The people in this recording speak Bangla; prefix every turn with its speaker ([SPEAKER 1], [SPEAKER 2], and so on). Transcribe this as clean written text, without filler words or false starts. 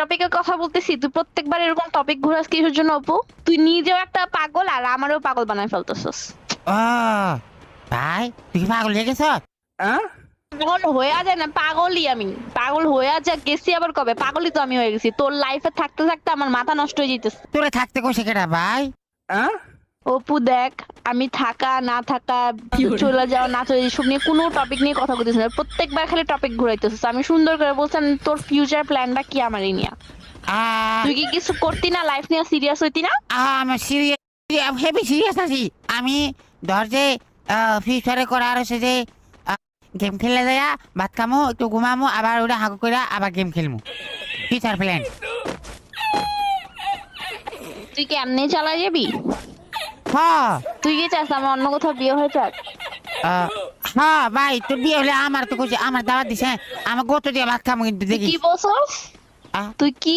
[SPEAKER 1] টপিকের কথা বলতেছি, তুই প্রত্যেকবার এরকম টপিক ঘুরাস কিসের জন্য অপু? তুই নিজেও একটা পাগল আর আমারও পাগল বানায় ফেলতেছস।
[SPEAKER 2] ও ভাই তুই কি পাগল হয়ে গেছ?
[SPEAKER 1] পাগল হয়ে যায় না, পাগলই আমি। পাগল হয়ে যা গেছি আবার কবে? পাগলই তো আমি হয়ে গেছি। তোর লাইফে থাকতে থাকতে আমার মাথা নষ্ট হয়ে যেতেছে।
[SPEAKER 2] তোরে থাকতে কষে কেটা ভাই?
[SPEAKER 1] অপু দেখ, আমি থাকা না থাকা, চলে যাওয়া না চলে যাওয়া, সব নিয়ে কোনো টপিক নিয়ে কথা বলতেছি না। প্রত্যেকবার খালি টপিক ঘুরাইতেছিস। আমি সুন্দর করে বলছিলাম তোর ফিউচার প্ল্যানটা কি আমারই নিয়ে।
[SPEAKER 2] আহ,
[SPEAKER 1] তুই কি কিছু করতি না? লাইফ নিয়ে সিরিয়াস হইতি না?
[SPEAKER 2] আমি সিরিয়াস, হেভি সিরিয়াস আছি আমি। ধর যে ফিউচারে করার হচ্ছে যে গেম খেললে যাইয়া ভাত খামো, একটু ঘুমামো, আবার ওটা হাগু করে আবার গেম খেলমু। Future plan.
[SPEAKER 1] তুই কি এমনি চালা যাবি?
[SPEAKER 2] হ্যাঁ
[SPEAKER 1] তুই কি চাস আমার অন্য কোথাও বিয়ে হয়ে যাক?
[SPEAKER 2] হ্যাঁ ভাই, তোর বিয়ে হলে আমার তো খুশি, আমার দাওয়াত দিছে, আমার গোতো দিয়ে ভাত খামো কিন্তু দেখি।
[SPEAKER 1] কি বলছস?
[SPEAKER 2] আহ।
[SPEAKER 1] তুই কি